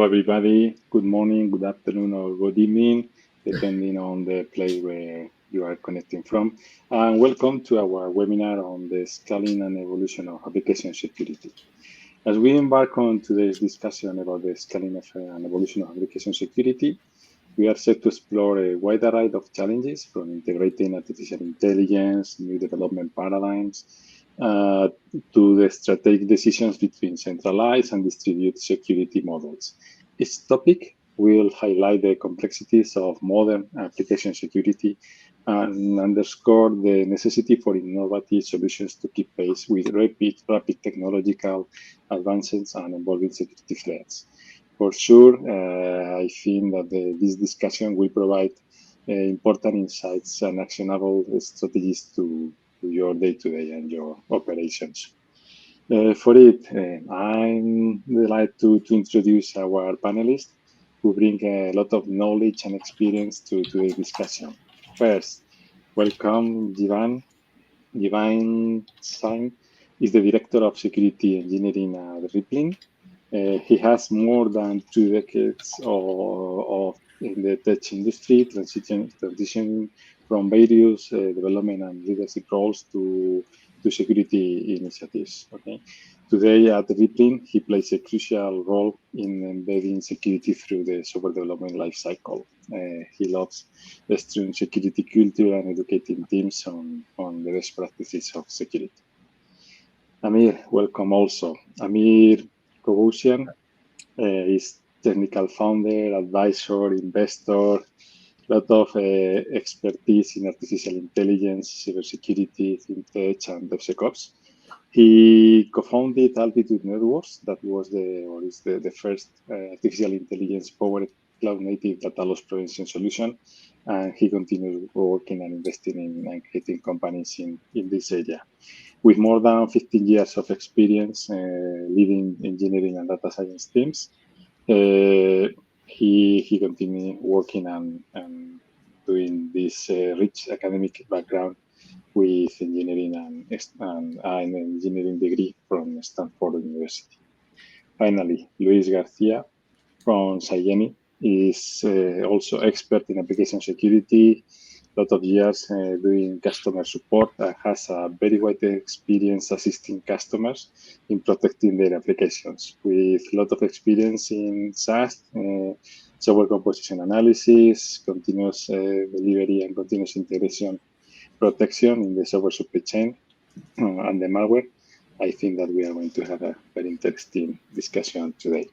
everybody. Good morning, good afternoon, or good evening, depending on the place where you are connecting from. And welcome to our webinar on the scaling and evolution of application security. As we embark on today's discussion about the scaling and evolution of application security, we are set to explore a wide array of challenges from integrating artificial intelligence, new development paradigms, uh, to the strategic decisions between centralized and distributed security models. Each topic will highlight the complexities of modern application security and underscore the necessity for innovative solutions to keep pace with rapid technological advances and evolving security threats. For sure, I think that this discussion will provide important insights and actionable strategies to your day-to-day and your operations. For it, I'm delighted to introduce our panelists who bring a lot of knowledge and experience to today's discussion. First, welcome Jivan. Jivan Singh is the Director of Security Engineering at Rippling. He has more than 2 decades of in the tech industry, transitioning from various development and leadership roles to security initiatives. Okay. Today at Rippling, he plays a crucial role in embedding security through the software development lifecycle. He loves the strong security culture and educating teams on the best practices of security. Amir, welcome also. Amir Kogosian is technical founder, advisor, investor, lot of expertise in artificial intelligence, cybersecurity, fintech, and DevSecOps. He co-founded Altitude Networks, that was the first artificial intelligence powered cloud native data loss prevention solution. And he continues working and investing in and creating companies in this area. With more than 15 years of experience leading engineering and data science teams, he continued working and doing this rich academic background with engineering and an engineering degree from Stanford University. Finally, Luis Garcia from Sayeni is also expert in application security, lot of years doing customer support, and has a very wide experience assisting customers in protecting their applications, with a lot of experience in SaaS, software composition analysis, continuous delivery and continuous integration protection in the software supply chain and the malware. I think that we are going to have a very interesting discussion today.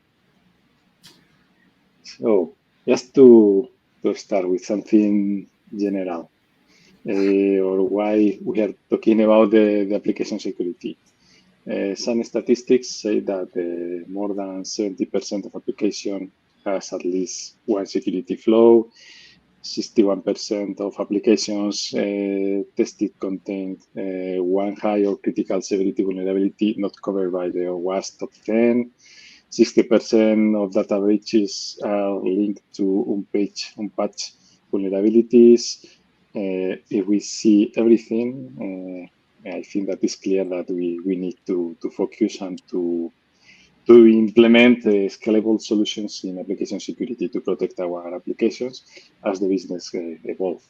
So just to start with something general, or why we are talking about the application security. Some statistics say that more than 70% of application has at least one security flaw. 61% of applications tested contained one high or critical severity vulnerability not covered by the OWASP top 10. 60% of data breaches are linked to unpatched vulnerabilities. If we see everything, I think that it's clear that we need to focus and to implement scalable solutions in application security to protect our applications as the business evolve.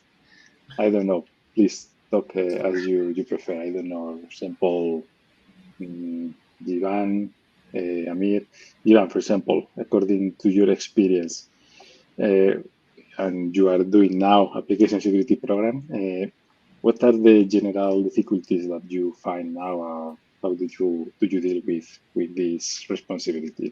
I don't know. Please talk as you prefer. I don't know. For example, Jivan, Amir. Jivan, for example, according to your experience, and you are doing now application security program, what are the general difficulties that you find now? How do you deal with this responsibility?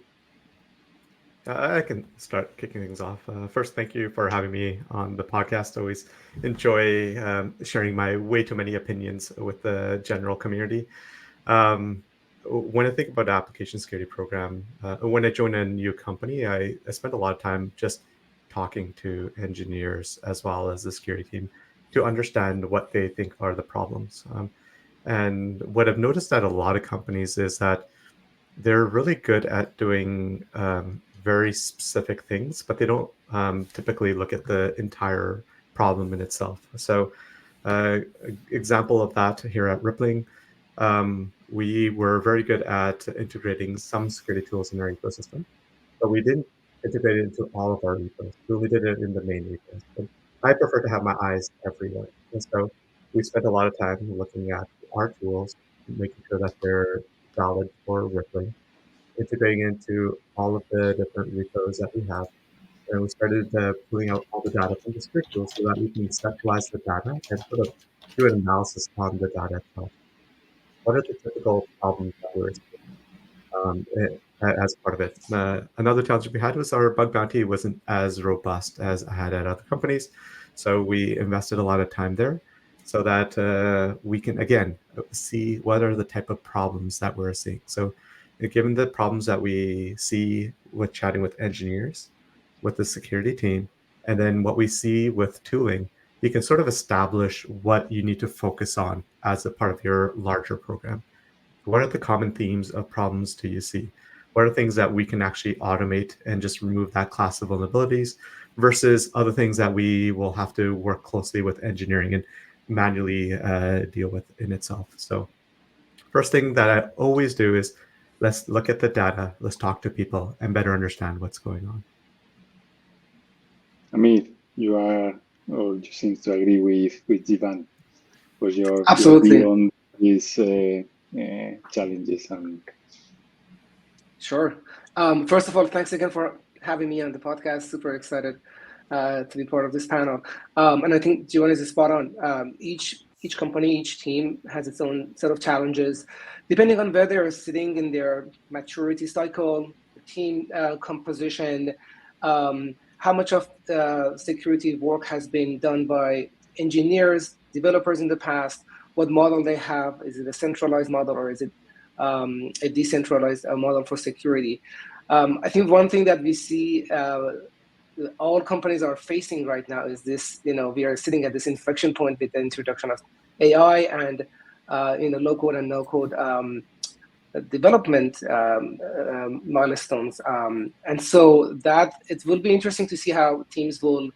I can start kicking things off. First, thank you for having me on the podcast. Always enjoy sharing my way too many opinions with the general community. When I think about the application security program, when I join a new company, I spend a lot of time just talking to engineers as well as the security team to understand what they think are the problems. And what I've noticed at a lot of companies is that they're really good at doing very specific things, but they don't typically look at the entire problem in itself. So, example of that here at Rippling, we were very good at integrating some security tools in our ecosystem, but we didn't integrated into all of our repos. We only did it in the main repos. But I prefer to have my eyes everywhere. And so we spent a lot of time looking at our tools, making sure that they're valid for rippling, integrating into all of the different repos that we have. And we started pulling out all the data from the script tools so that we can centralize the data and sort of do an analysis on the data itself. What are the typical problems that we're as part of it? Another challenge we had was our bug bounty wasn't as robust as I had at other companies. So we invested a lot of time there so that we can, again, see what are the type of problems that we're seeing. So given the problems that we see with chatting with engineers, with the security team, and then what we see with tooling, you can sort of establish what you need to focus on as a part of your larger program. What are the common themes of problems do you see? What are things that we can actually automate and just remove that class of vulnerabilities versus other things that we will have to work closely with engineering and manually deal with in itself? So first thing that I always do is let's look at the data, let's talk to people and better understand what's going on. Amit, you are, or you seem to agree with Jivan. Was your view Absolutely. on these challenges? And Sure. First of all, thanks again for having me on the podcast. Super excited to be part of this panel. And I think Giovanni is spot on. Each company, each team has its own set of challenges, depending on where they're sitting in their maturity cycle, the team composition, how much of the security work has been done by engineers, developers in the past, what model they have. Is it a centralized model or is it a decentralized model for security? I think one thing that we see all companies are facing right now is this, we are sitting at this inflection point with the introduction of AI and low code and no code development milestones. And so that it will be interesting to see how teams will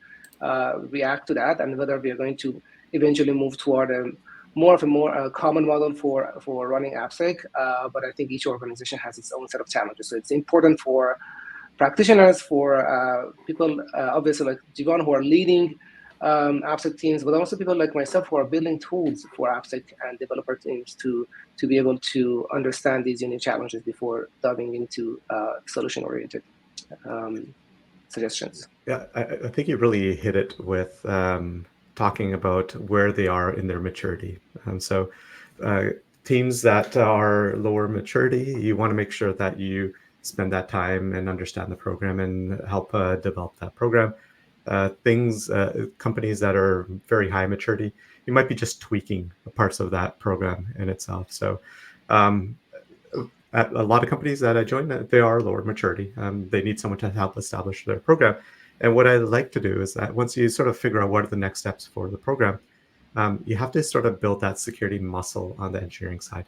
react to that and whether we are going to eventually move toward more of a more common model for running AppSec. But I think each organization has its own set of challenges. So it's important for practitioners, for people, obviously like Jivan, who are leading AppSec teams, but also people like myself who are building tools for AppSec and developer teams to be able to understand these unique challenges before diving into solution-oriented suggestions. Yeah, I think you really hit it with talking about where they are in their maturity. So teams that are lower maturity, you want to make sure that you spend that time and understand the program and help develop that program. Companies that are very high maturity, you might be just tweaking parts of that program in itself. So at a lot of companies that I joined, they are lower maturity. They need someone to help establish their program. And what I like to do is that once you sort of figure out what are the next steps for the program, you have to sort of build that security muscle on the engineering side.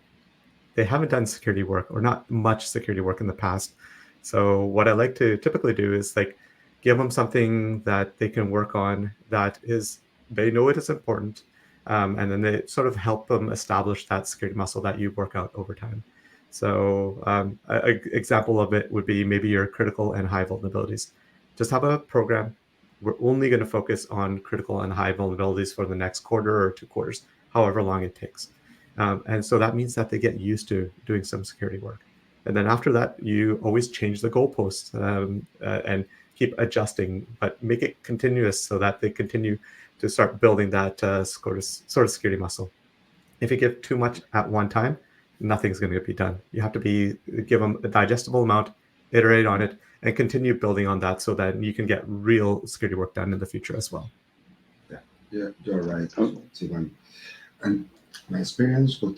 They haven't done security work or not much security work in the past. So what I like to typically do is like give them something that they can work on that is, they know it is important. And then they sort of help them establish that security muscle that you work out over time. So an example of it would be maybe your critical and high vulnerabilities. Just have a program. We're only going to focus on critical and high vulnerabilities for the next quarter or 2 quarters, however long it takes. And so that means that they get used to doing some security work. And then after that, you always change the goalposts and keep adjusting, but make it continuous so that they continue to start building that sort of security muscle. If you give too much at one time, nothing's going to be done. You have to give them a digestible amount, iterate on it, and continue building on that so that you can get real security work done in the future as well. Yeah, you're right, Sivan. And my experience with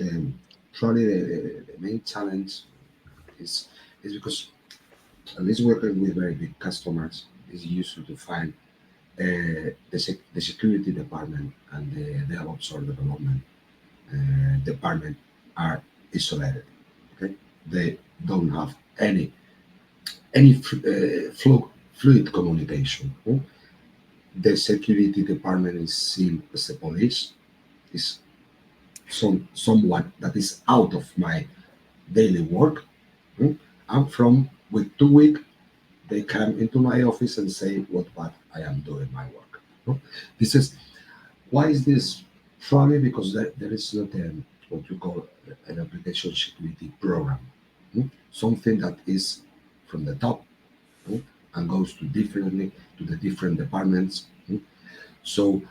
probably the main challenge is because at least working with very big customers is useful to find the security department and the DevOps or development department are isolated. Okay, they don't have any fluid communication. The security department is seen as the police, is someone that is out of my daily work. I'm from with 2 weeks they come into my office and say what I am doing my work. No? This is why is this? Probably because there is not what you call an application security program, something that is from the top, and goes to the different departments. So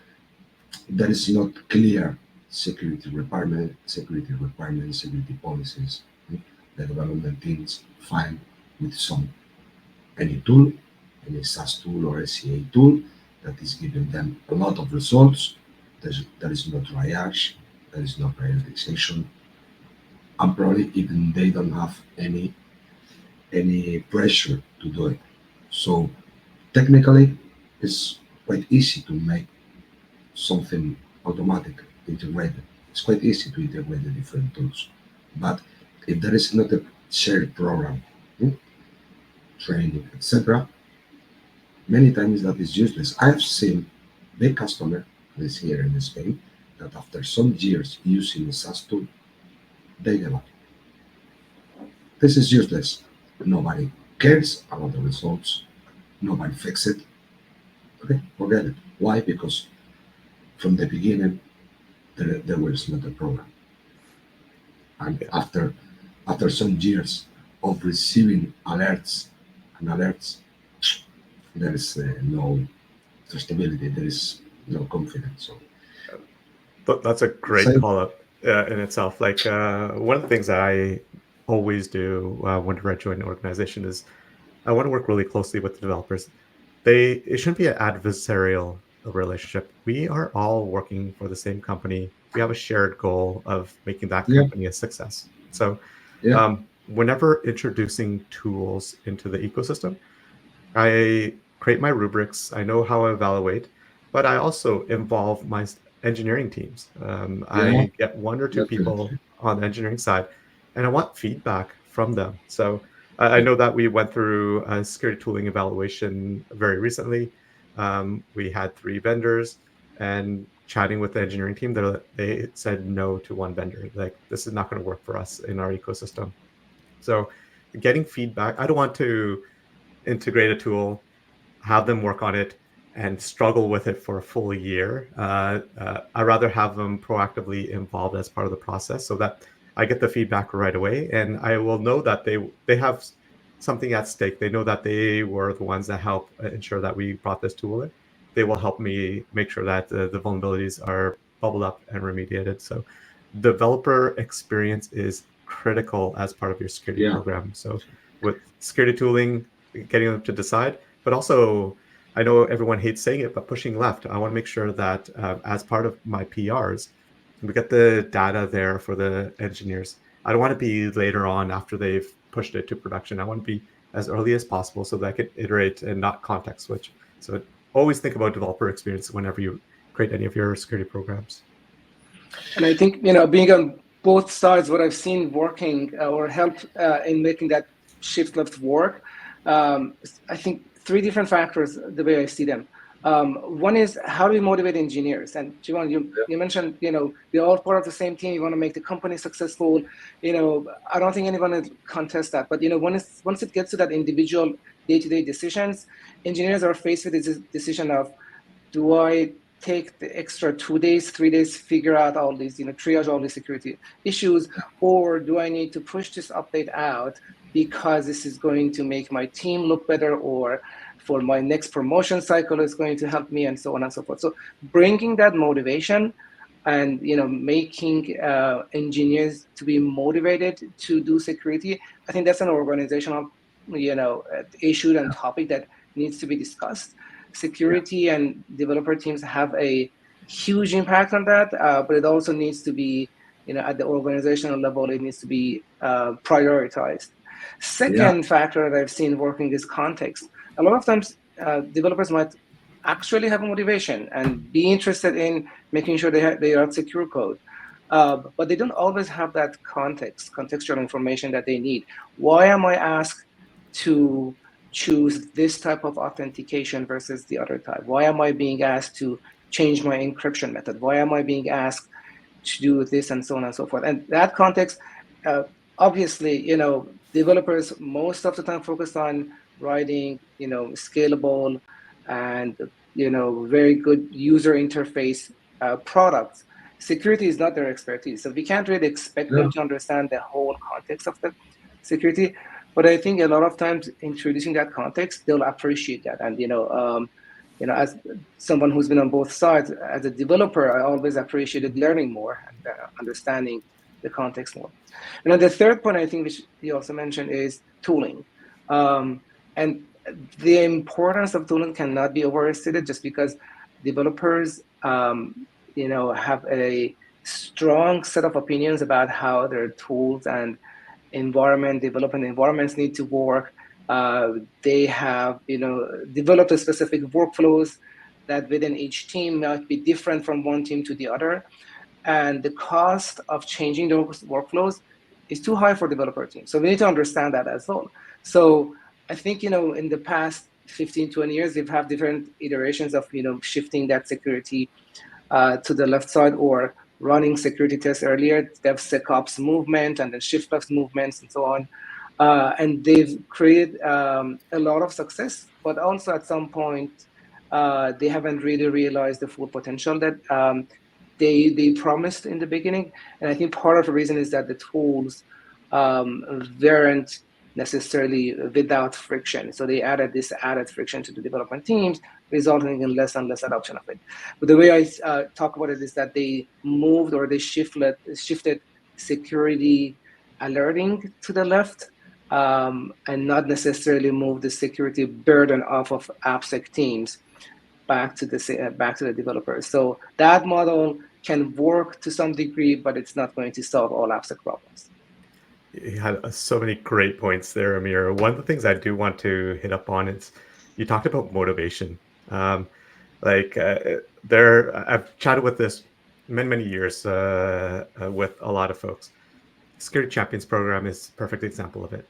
there is not clear security policies. The development teams find with any tool, any SaaS tool or SCA tool that is giving them a lot of results. There is no triage, there is no prioritization, and probably even they don't have any pressure to do it. So technically, it's quite easy to make something automatic integrated. It's quite easy to integrate the different tools. But if there is not a shared program, training, etc., many times that is useless. I've seen big customer, this here in Spain, that after some years using a SaaS tool, they give up. This is useless. Nobody cares about the results. Nobody fixes it. Okay, forget it. Why? Because from the beginning, there was not a program. And after some years of receiving alerts, there is no trustability, there is no confidence. But that's a great call up in itself. Like one of the things that I always do whenever I join an organization is I want to work really closely with the developers. It shouldn't be an adversarial relationship. We are all working for the same company. We have a shared goal of making that company a success. So whenever introducing tools into the ecosystem, I create my rubrics. I know how I evaluate, but I also involve my engineering teams. I get one or two people on the engineering side, and I want feedback from them. So I know that we went through a security tooling evaluation very recently. We had 3 vendors, and chatting with the engineering team, they said no to one vendor. Like, this is not going to work for us in our ecosystem. So getting feedback, I don't want to integrate a tool, have them work on it, and struggle with it for a full year. I'd rather have them proactively involved as part of the process so that I get the feedback right away, and I will know that they have something at stake. They know that they were the ones that helped ensure that we brought this tool in. They will help me make sure that the vulnerabilities are bubbled up and remediated. So developer experience is critical as part of your security program. So with security tooling, getting them to decide, but also, I know everyone hates saying it, but pushing left. I want to make sure that as part of my PRs, we get the data there for the engineers. I don't want to be later on after they've pushed it to production. I want to be as early as possible so that I can iterate and not context switch. So always think about developer experience whenever you create any of your security programs. And I think, being on both sides, what I've seen working or helped in making that shift left work, I think 3 different factors, the way I see them. One is, how do we motivate engineers? And Jivan, you mentioned, we're all part of the same team. You want to make the company successful. I don't think anyone will contest that. But, once it gets to that individual day-to-day decisions, engineers are faced with this decision of, do I take the extra 2 days, 3 days, figure out all these, triage all these security issues, or do I need to push this update out because this is going to make my team look better, or for my next promotion cycle is going to help me, and so on and so forth. So bringing that motivation and making engineers to be motivated to do security, I think that's an organizational issue and topic that needs to be discussed. Security and developer teams have a huge impact on that, but it also needs to be, at the organizational level, it needs to be prioritized. Second factor that I've seen working is context. A lot of times, developers might actually have a motivation and be interested in making sure they write secure code, but they don't always have that contextual information that they need. Why am I asked to choose this type of authentication versus the other type? Why am I being asked to change my encryption method? Why am I being asked to do this, and so on and so forth? And that context, obviously, developers most of the time focus on writing, scalable and, very good user interface products. Security is not their expertise. So we can't really expect them to understand the whole context of the security. But I think a lot of times introducing that context, they'll appreciate that. And, as someone who's been on both sides, as a developer, I always appreciated learning more and understanding the context more. And then the third point I think which you also mentioned is tooling. And the importance of tooling cannot be overstated just because developers, have a strong set of opinions about how their tools and development environments need to work. They have, developed a specific workflows that within each team might be different from one team to the other. And the cost of changing those workflows is too high for developer teams. So we need to understand that as well. So I think, in the past 15, 20 years, we've had different iterations of, shifting that security to the left side or running security tests earlier, DevSecOps movement and then shift left movements and so on. And they've created a lot of success, but also at some point, they haven't really realized the full potential that they promised in the beginning. And I think part of the reason is that the tools weren't necessarily without friction. So they added this added friction to the development teams, resulting in less and less adoption of it. But the way I talk about it is that they moved or they shifted security alerting to the left, and not necessarily move the security burden off of AppSec teams back to the developers. So that model can work to some degree, but it's not going to solve all AppSec problems. You had so many great points there, Amir. One of the things I do want to hit up on is you talked about motivation. I've chatted with this many years with a lot of folks. Security Champions program is a perfect example of it.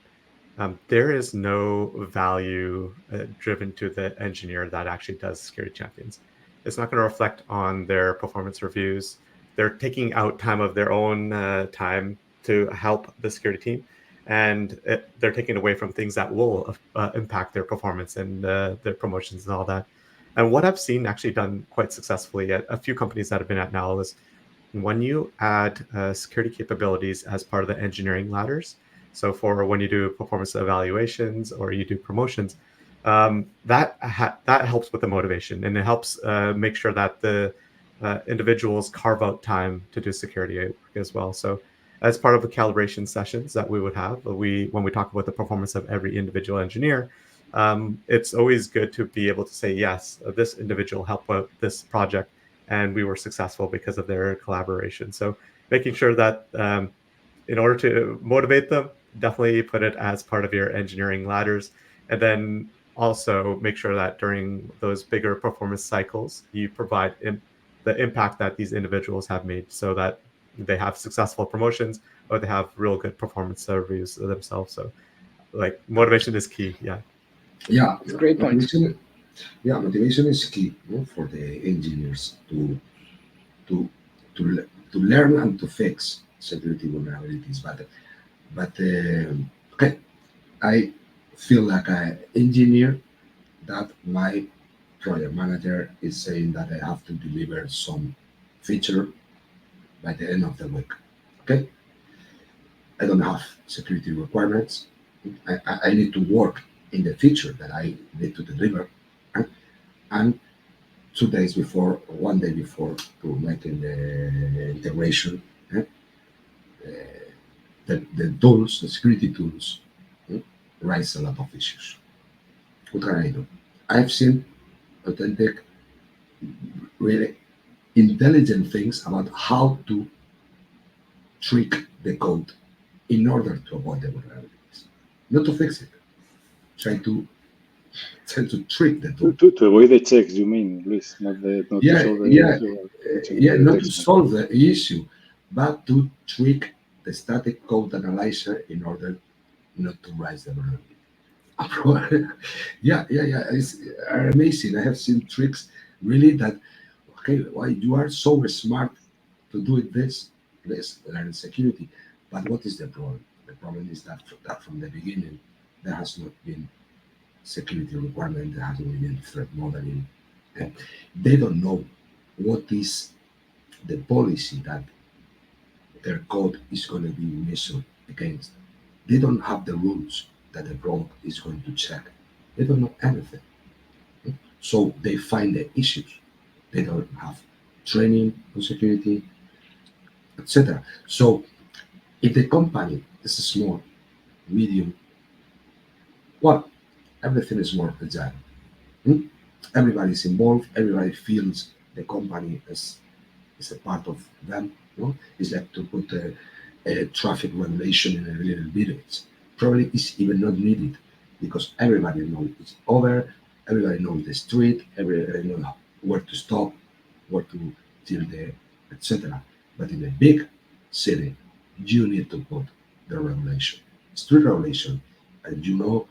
There is no value driven to the engineer that actually does Security Champions. It's not going to reflect on their performance reviews. They're taking out time of their own time to help the security team, and they're taking away from things that will impact their performance and their promotions and all that. And what I've seen actually done quite successfully at a few companies that have been at now is when you add security capabilities as part of the engineering ladders. So for when you do performance evaluations or you do promotions, that helps with the motivation, and it helps make sure that the individuals carve out time to do security work as well. So as part of the calibration sessions that we would have, when we talk about the performance of every individual engineer, it's always good to be able to say, yes, this individual helped out this project, and we were successful because of their collaboration. So making sure that in order to motivate them, definitely put it as part of your engineering ladders. And then also make sure that during those bigger performance cycles, you provide the impact that these individuals have made so that they have successful promotions or they have real good performance reviews themselves. So like motivation is key. Yeah. Yeah, It's a great point. Motivation is key, for the engineers to to learn and to fix security vulnerabilities. But okay, I feel like an engineer that my project manager is saying that I have to deliver some feature by the end of the week. Okay, I don't have security requirements. I need to work in the feature that I need to deliver, and 2 days before, 1 day before to making the integration, the tools, the security tools, raise a lot of issues. What can I do? I've seen authentic, really intelligent things about how to trick the code in order to avoid the vulnerabilities. Not to fix it. Try to trick the tool. To avoid the checks, you mean, Luis, not to solve the issue. Not to solve the issue, but to trick the static code analyzer in order not to raise the vulnerability. yeah. It's amazing. I have seen tricks really that, okay, why you are so smart to do it this, let's learn security. But what is the problem? The problem is that from the beginning, there has not been security requirement, they have to read threat modeling. And they don't know what is the policy that their code is going to be measured against. They don't have the rules that the product is going to check. They don't know anything. So they find the issues. They don't have training on security, etc. So if the company is small, medium, well, everything is more agile. Hmm? Everybody's involved. Everybody feels the company is a part of them. It's like to put a traffic regulation in a little village. Probably it's even not needed because everybody knows each other. Everybody knows the street. Everybody knows where to stop, where to till the etc. But in a big city, you need to put the regulation, street regulation, and you know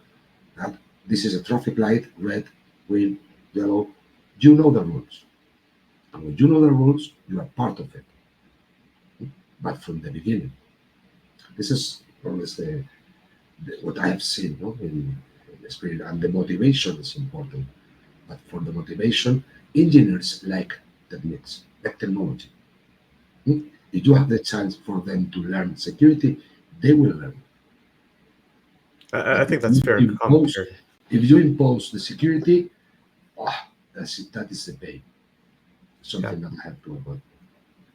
that this is a traffic light, red, green, yellow. You know the rules. And when you know the rules, you are part of it. But from the beginning, this is always what I have seen in the spirit. And the motivation is important. But for the motivation, engineers like techniques, like technology. Hmm? If you have the chance for them to learn security, they will learn. I But think that's fair commentary. if you impose the security, that is the pain. Something that I have to avoid.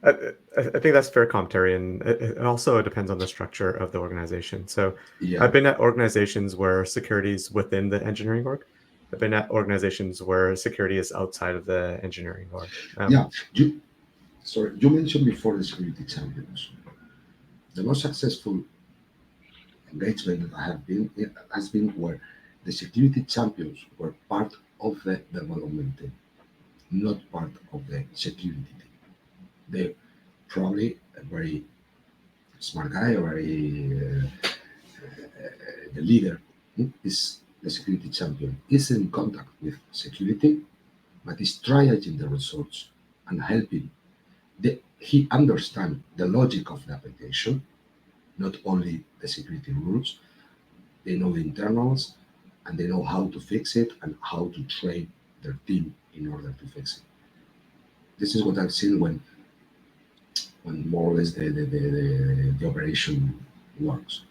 I think that's fair commentary, and it also depends on the structure of the organization. So Yeah. I've been at organizations where security is within the engineering org. I've been at organizations where security is outside of the engineering org. Yeah. You mentioned before the security champions. The most successful engagement that I have been in has been where the security champions were part of the development team, not part of the security team. They're probably a very smart guy, a very the leader is the security champion, is in contact with security, but is triaging the results and helping. He understands the logic of the application, not only the security rules. They know the internals and they know how to fix it and how to train their team in order to fix it. This is what I've seen when more or less the operation works.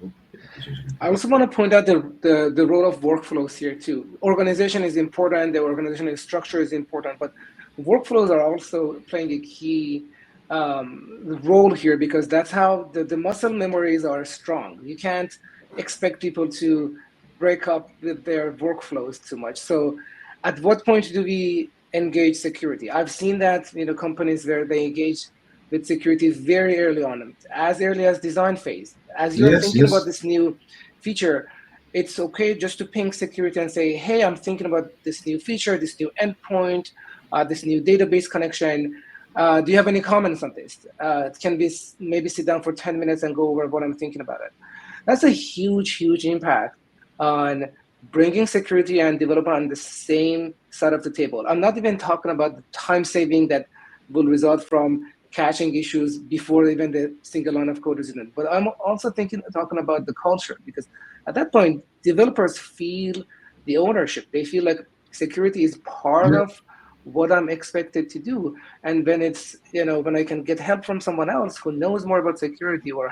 I also want to point out the role of workflows here too. Organization is important, the organizational structure is important, but workflows are also playing a key role here because that's how the muscle memories are strong. You can't expect people to break up with their workflows too much. So at what point do we engage security? I've seen that companies where they engage with security very early on, as early as design phase. As you're thinking about this new feature, it's okay just to ping security and say, hey, I'm thinking about this new feature, this new endpoint, this new database connection. Do you have any comments on this? It can be maybe sit down for 10 minutes and go over what I'm thinking about it. That's a huge, huge impact on bringing security and development on the same side of the table. I'm not even talking about the time saving that will result from catching issues before even the single line of code is written. But I'm also talking about the culture, because at that point, developers feel the ownership. They feel like security is part of what I'm expected to do. And when it's, when I can get help from someone else who knows more about security or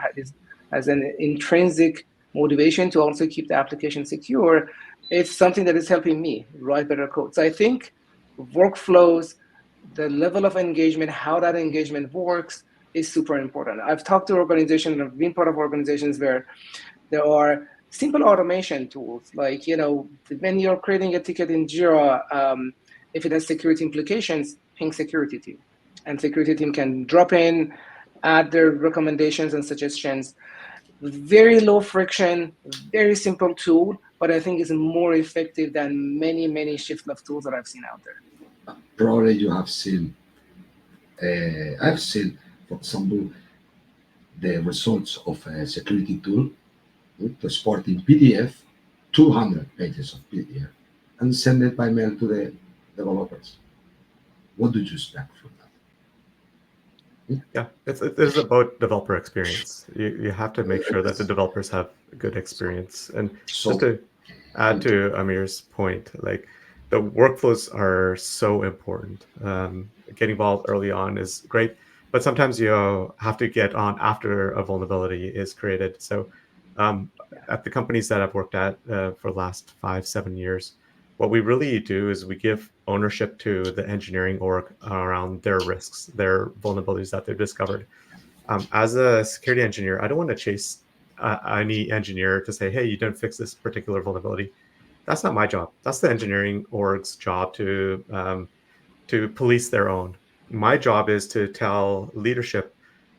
has an intrinsic motivation to also keep the application secure, it's something that is helping me write better code. So I think workflows, the level of engagement, how that engagement works is super important. I've talked to organizations and I've been part of organizations where there are simple automation tools, like, when you're creating a ticket in Jira, if it has security implications, ping security team. And security team can drop in, add their recommendations and suggestions. Very low friction, very simple tool, but I think is more effective than many, many shift left tools that I've seen out there. Probably you have seen, I've seen, for example, the results of a security tool to export in PDF, 200 pages of PDF, and send it by mail to the developers. What do you expect from that? Yeah, it's about developer experience. You have to make sure that the developers have good experience. And So, just to add to Amir's point, like the workflows are so important. Getting involved early on is great, but sometimes you have to get on after a vulnerability is created. So at the companies that I've worked at for the last 5-7 years, what we really do is we give ownership to the engineering org around their risks, their vulnerabilities that they've discovered. As a security engineer, I don't want to chase any engineer to say, hey, you didn't fix this particular vulnerability. That's not my job. That's the engineering org's job to police their own. My job is to tell leadership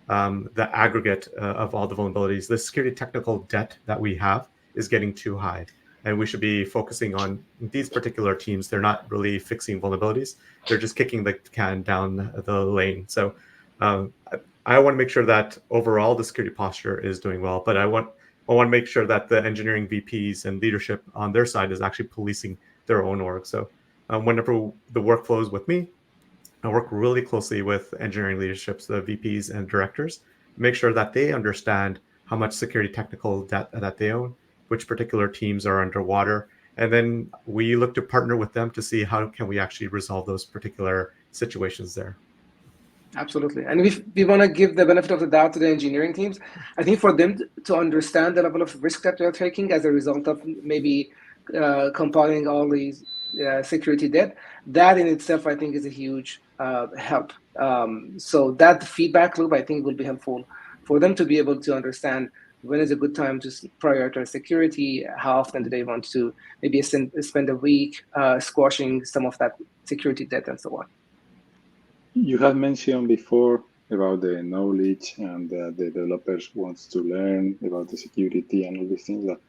the aggregate of all the vulnerabilities. The security technical debt that we have is getting too high. And we should be focusing on these particular teams. They're not really fixing vulnerabilities. They're just kicking the can down the lane. So um, I want to make sure that overall the security posture is doing well, but I want to make sure that the engineering VPs and leadership on their side is actually policing their own org. So whenever the work flows with me, I work really closely with engineering leaderships, the VPs and directors, make sure that they understand how much security technical debt that they own, which particular teams are underwater, and then we look to partner with them to see how can we actually resolve those particular situations there. Absolutely. And if we want to give the benefit of the doubt to the engineering teams, I think for them to understand the level of risk that they're taking as a result of maybe compiling all these security debt, that in itself, I think, is a huge help. So that feedback loop, I think, will be helpful for them to be able to understand when is a good time to prioritize security, how often do they want to maybe spend a week squashing some of that security debt and so on. You have mentioned before about the knowledge and the developers wants to learn about the security and all these things that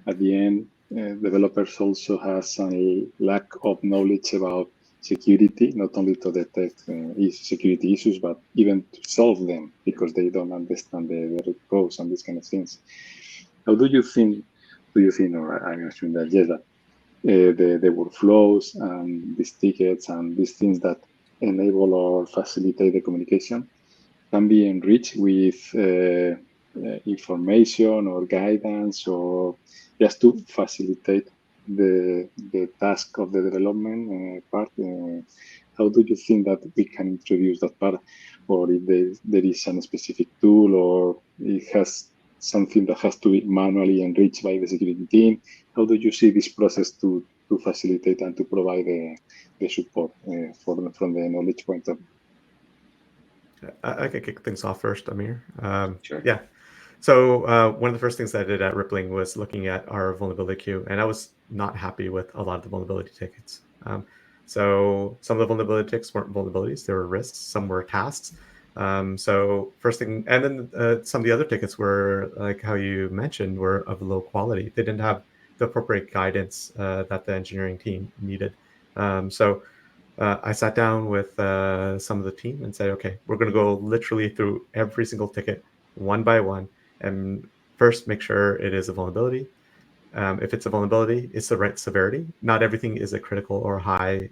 at the end, developers also have some lack of knowledge about security, not only to detect security issues, but even to solve them because they don't understand the root cause and these kind of things. How do you think, or I'm assuming that yes, that the workflows and these tickets and these things that enable or facilitate the communication can be enriched with information or guidance or just to facilitate the task of the development part. How do you think that we can introduce that part, or if there is some specific tool, or it has something that has to be manually enriched by the security team? How do you see this process to facilitate and to provide the support from the knowledge point of view? I could kick things off first, Amir. Sure. Yeah. So one of the first things I did at Rippling was looking at our vulnerability queue, and I was not happy with a lot of the vulnerability tickets. So some of the vulnerability tickets weren't vulnerabilities; they were risks. Some were tasks. So first thing, and then some of the other tickets were, like how you mentioned, were of low quality. They didn't have the appropriate guidance that the engineering team needed. So I sat down with some of the team and said, okay, we're going to go literally through every single ticket one by one and first make sure it is a vulnerability. If it's a vulnerability, it's the right severity. Not everything is a critical or high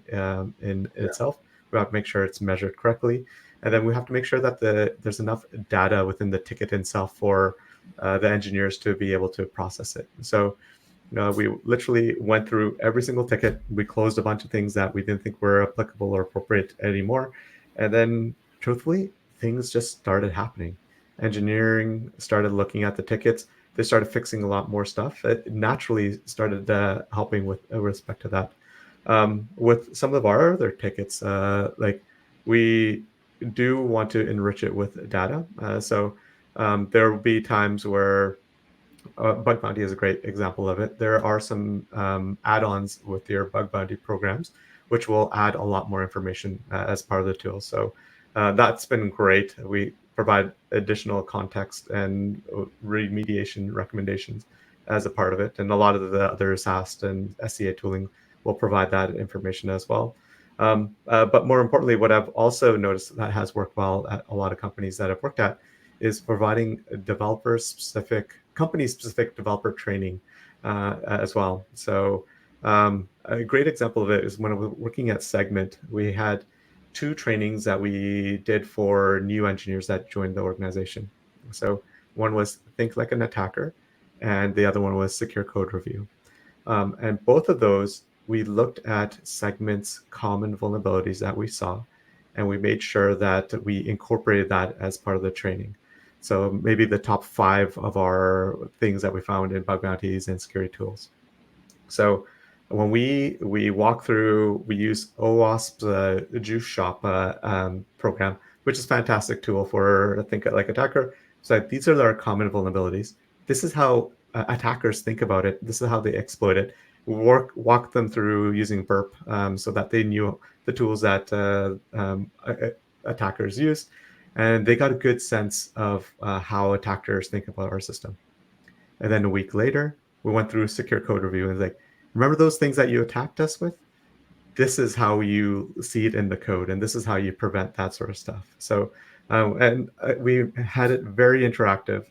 in itself. We have to make sure it's measured correctly. And then we have to make sure that there's enough data within the ticket itself for the engineers to be able to process it. So we literally went through every single ticket. We closed a bunch of things that we didn't think were applicable or appropriate anymore. And then, truthfully, things just started happening. Engineering started looking at the tickets. They started fixing a lot more stuff. It naturally started helping with respect to that. With some of our other tickets, like we do want to enrich it with data. So there will be times where Bug Bounty is a great example of it. There are some add-ons with your Bug Bounty programs, which will add a lot more information as part of the tool. So that's been great. We provide additional context and remediation recommendations as a part of it. And a lot of the other SAST and SCA tooling will provide that information as well. But more importantly, what I've also noticed that has worked well at a lot of companies that I've worked at is providing developer-specific, company-specific developer training as well. So a great example of it is when I was working at Segment, we had 2 trainings that we did for new engineers that joined the organization. So one was Think Like an Attacker, and the other one was Secure Code Review. And both of those, we looked at segments, common vulnerabilities that we saw, and we made sure that we incorporated that as part of the training. So maybe the top 5 of our things that we found in bug bounties and security tools. So when we walk through, we use OWASP's Juice Shop program, which is a fantastic tool for think like attacker. So these are our common vulnerabilities. This is how attackers think about it. This is how they exploit it. Walk them through using burp so that they knew the tools that attackers use, and they got a good sense of how attackers think about our system. And then a week later, we went through a secure code review and like, remember those things that you attacked us with? This is how you see it in the code, and this is how you prevent that sort of stuff. So, we had it very interactive.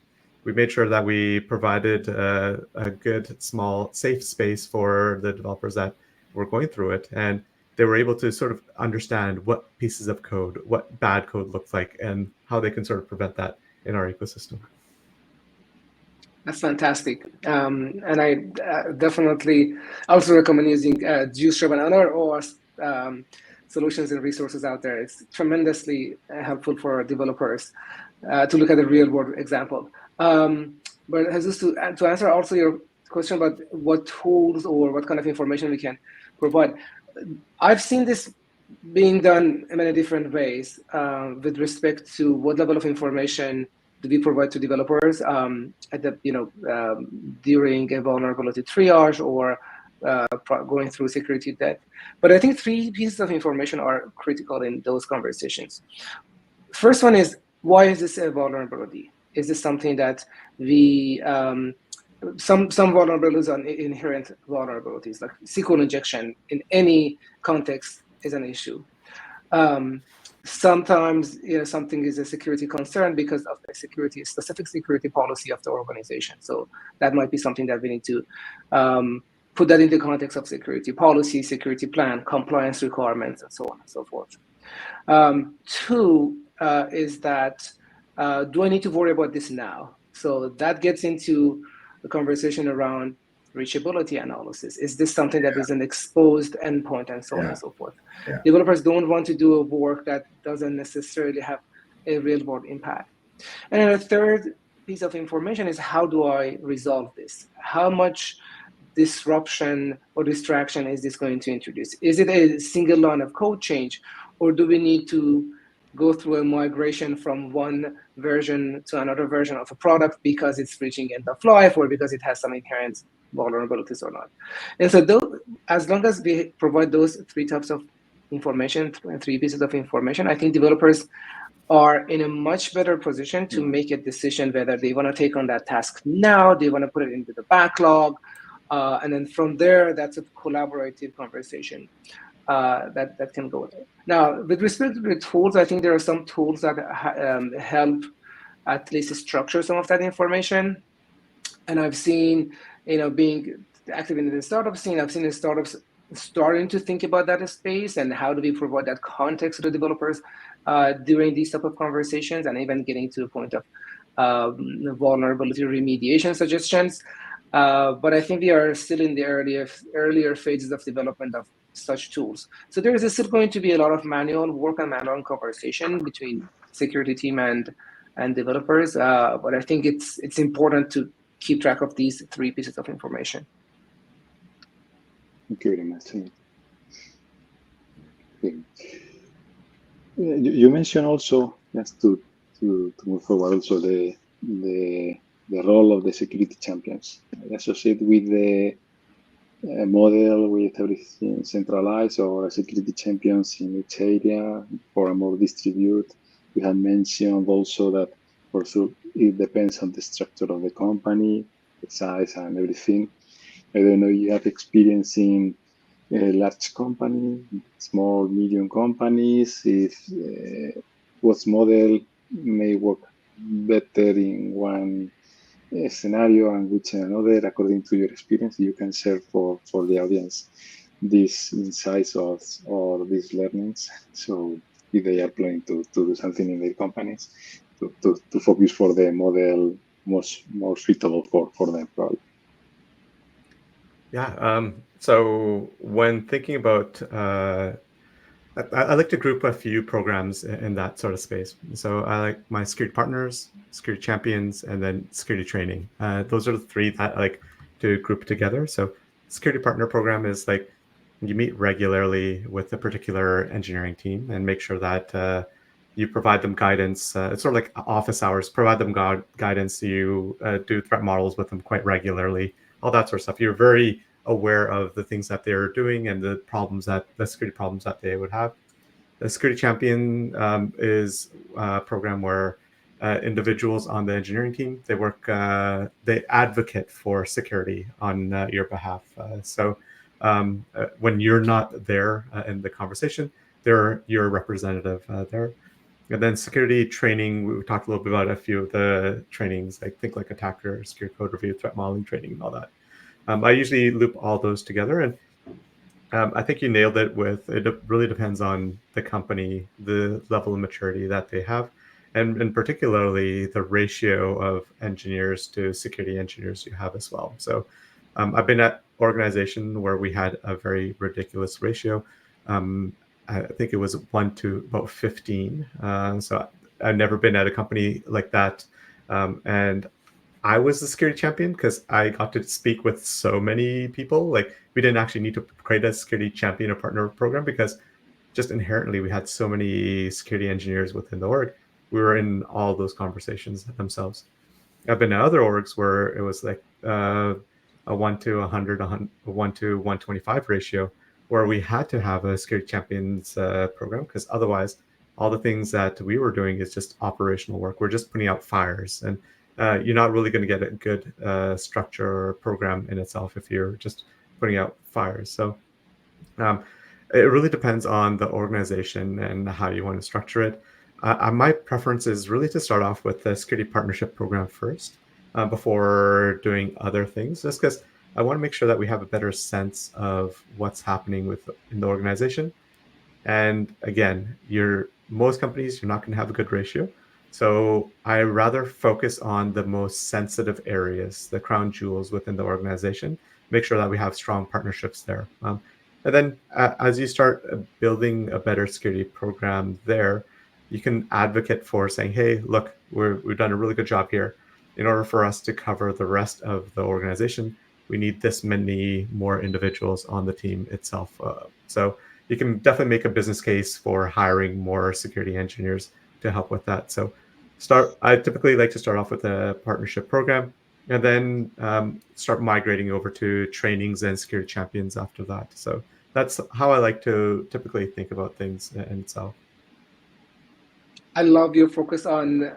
We made sure that we provided a good, small, safe space for the developers that were going through it, and they were able to sort of understand what pieces of code, what bad code looks like, and how they can sort of prevent that in our ecosystem. That's fantastic. And I definitely also recommend using Juice Shop and other OWASP solutions and resources out there. It's tremendously helpful for developers to look at a real world example. But Jesus, to answer also your question about what tools or what kind of information we can provide, I've seen this being done in many different ways with respect to what level of information do we provide to developers at the during a vulnerability triage or going through security debt. But I think 3 pieces of information are critical in those conversations. First one is, why is this a vulnerability? Is this something that we some vulnerabilities are inherent vulnerabilities, like SQL injection in any context is an issue. Sometimes something is a security concern because of a specific security policy of the organization. So that might be something that we need to put that into context of security policy, security plan, compliance requirements, and so on and so forth. 2 is that do I need to worry about this now? So that gets into the conversation around reachability analysis. Is this something that is an exposed endpoint, and so on and so forth? Developers don't want to do a work that doesn't necessarily have a real world impact. And then a third piece of information is, how do I resolve this? How much disruption or distraction is this going to introduce? Is it a single line of code change, or do we need to go through a migration from one version to another version of a product because it's reaching end of life or because it has some inherent vulnerabilities or not? And so as long as we provide those 3 types of information, 3 pieces of information, I think developers are in a much better position to make a decision whether they want to take on that task now, they want to put it into the backlog, and then from there, that's a collaborative conversation that can go there. Now, with respect to the tools, I think there are some tools that help at least structure some of that information. And I've seen, being active in the startup scene, I've seen the startups starting to think about that space and how do we provide that context to the developers during these type of conversations, and even getting to the point of vulnerability remediation suggestions. But I think we are still in the earlier phases of development of such tools. So there is still going to be a lot of manual work and manual conversation between security team and developers. But I think it's important to keep track of these 3 pieces of information. Thank you very much. You mentioned also, just to move forward, also the role of the security champions associated with the model with everything centralized, or security champions in each area for a more distributed. We had mentioned also that also it depends on the structure of the company, the size and everything. I don't know, you have experience in a large company, small, medium companies, if what model may work better in one scenario and which in another, according to your experience. You can share for the audience these insights or these learnings. So if they are planning to do something in their companies, to focus for the model more suitable for them, probably. Yeah. So when thinking about, I like to group a few programs in that sort of space. So I like my security partners, security champions, and then security training. Those are the three that I like to group together. So security partner program is like you meet regularly with a particular engineering team and make sure that you provide them guidance. It's sort of like office hours. Provide them guidance. You do threat models with them quite regularly. All that sort of stuff. You're very aware of the things that they're doing and the security problems that they would have. The security champion is a program where individuals on the engineering team they advocate for security on your behalf. When you're not there in the conversation, they're your representative there. And then security training, we talked a little bit about a few of the trainings, like think like attacker, security code review, threat modeling training, and all that. I usually loop all those together, and I think you nailed it with it really depends on the company, the level of maturity that they have, and particularly the ratio of engineers to security engineers you have as well. So I've been at organization where we had a very ridiculous ratio. I think it was 1 to about 15. So I've never been at a company like that. And I was the security champion because I got to speak with so many people. Like we didn't actually need to create a security champion or partner program because just inherently we had so many security engineers within the org. We were in all those conversations themselves. I've been in other orgs where it was like a 1 to 100, 1 to 125 ratio, where we had to have a security champions program because otherwise all the things that we were doing is just operational work. We're just putting out fires, and you're not really going to get a good structure or program in itself if you're just putting out fires. So it really depends on the organization and how you want to structure it. My preference is really to start off with the security partnership program first before doing other things, just because I want to make sure that we have a better sense of what's happening in the organization. And again, most companies, you're not going to have a good ratio. So I rather focus on the most sensitive areas, the crown jewels within the organization, make sure that we have strong partnerships there. And then as you start building a better security program there, you can advocate for saying, hey, look, we've done a really good job here. In order for us to cover the rest of the organization, we need this many more individuals on the team itself. So you can definitely make a business case for hiring more security engineers to help with that. So I typically like to start off with a partnership program and then start migrating over to trainings and security champions after that. So that's how I like to typically think about things in itself. I love your focus on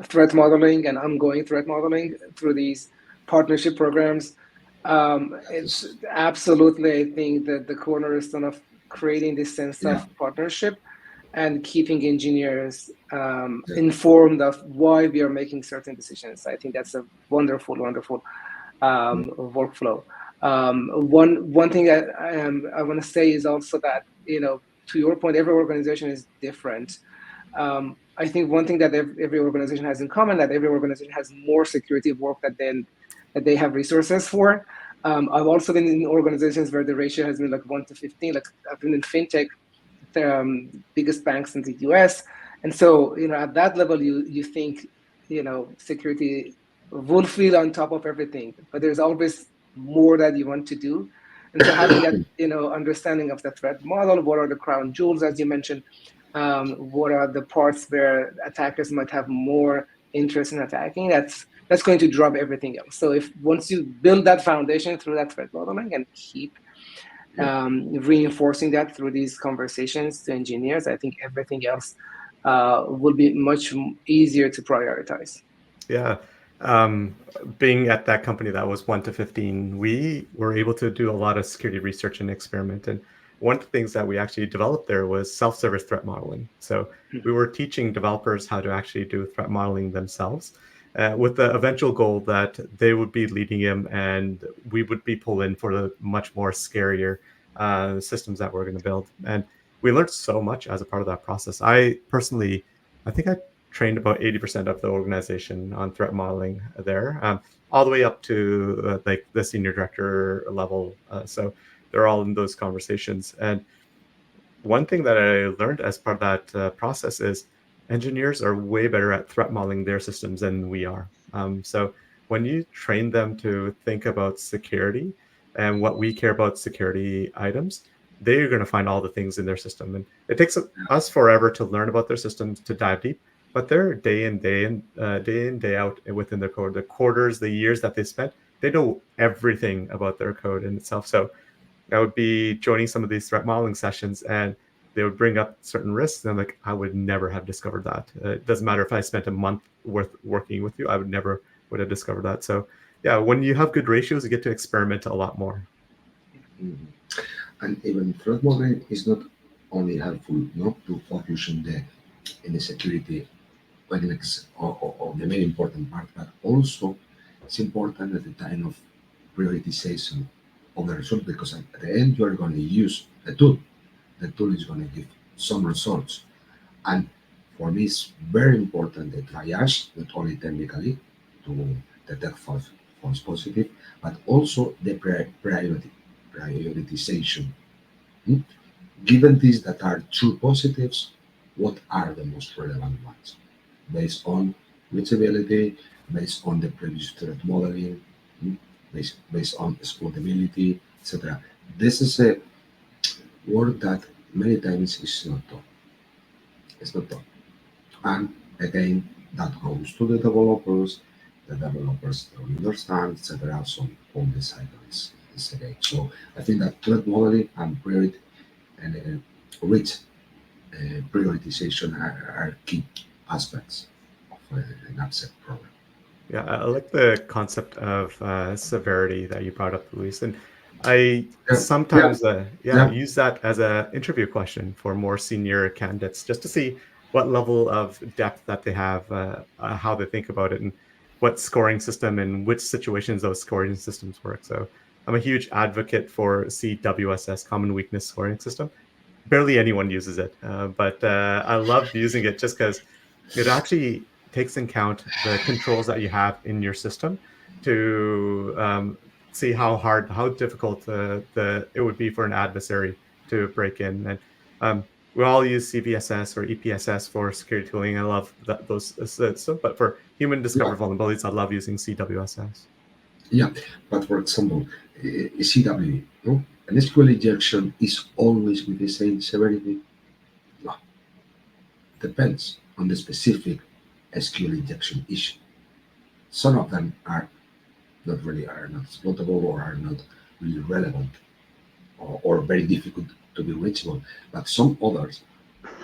threat modeling and ongoing threat modeling through these partnership programs. It's absolutely, I think, that the cornerstone of creating this sense of partnership and keeping engineers informed of why we are making certain decisions. I think that's a wonderful, wonderful workflow. One thing that I want to say is also that, to your point, every organization is different. I think one thing that every organization has in common, that every organization has more security work that they have resources for. I've also been in organizations where the ratio has been like 1 to 15. Like I've been in fintech, biggest banks in the US. And so, at that level, you think, security will feel on top of everything, but there's always more that you want to do. And so having that, understanding of the threat model, what are the crown jewels, as you mentioned, what are the parts where attackers might have more interest in attacking, that's going to drop everything else. So once you build that foundation through that threat modeling and keep reinforcing that through these conversations to engineers, I think everything else will be much easier to prioritize. Yeah. Being at that company that was 1 to 15, we were able to do a lot of security research and experiment. And one of the things that we actually developed there was self-service threat modeling. So we were teaching developers how to actually do threat modeling themselves with the eventual goal that they would be leading them and we would be pulled in for the much more scarier systems that we're going to build. And we learned so much as a part of that process. I think I trained about 80% of the organization on threat modeling there, all the way up to like the senior director level. So they're all in those conversations. And one thing that I learned as part of that process is engineers are way better at threat modeling their systems than we are. So when you train them to think about security and what we care about security items, they're going to find all the things in their system. And it takes us forever to learn about their systems, to dive deep, but they're day in, day out within their code, the quarters, the years that they spent, they know everything about their code in itself. So I would be joining some of these threat modeling sessions, and they would bring up certain risks, and I'm like, I would never have discovered that. It doesn't matter if I spent a month worth working with you, I would never would have discovered that. So yeah, when you have good ratios, you get to experiment a lot more. Mhm. And even threat modeling is not only helpful not to focus on the security or the very important part, but also it's important at the time of prioritization of the result, because at the end you are going to use the tool. The tool is going to give some results. And for me, it's very important the triage, not only technically to detect false positive, but also the prioritization. Hmm? Given these that are true positives, what are the most relevant ones? Based on reachability, based on the previous threat modeling, hmm, based on exploitability, etc. This is a work that many times is not done. It's not done. And again, that goes to the developers. The developers don't understand, etc. So all the cycle is again. So I think that threat modeling and priority and rich prioritization are key aspects of an AppSec program. Yeah, I like the concept of severity that you brought up, Luis. And I Yeah, yeah, sometimes yeah. use that as an interview question for more senior candidates, just to see what level of depth that they have, how they think about it, and what scoring system and which situations those scoring systems work. So I'm a huge advocate for CWSS, Common Weakness Scoring System. Barely anyone uses it, but I love using it just because it actually takes in account the controls that you have in your system to see how difficult it would be for an adversary to break in. And we all use CVSS or EPSS for security tooling. I love those stuff, but for human Yeah, discovered vulnerabilities, I love using CWSS. yeah. But for example, CW, no? An SQL injection is always with the same severity. No, depends on the specific SQL injection issue. Some of them are not exploitable or are not really relevant or very difficult to be reachable. But some others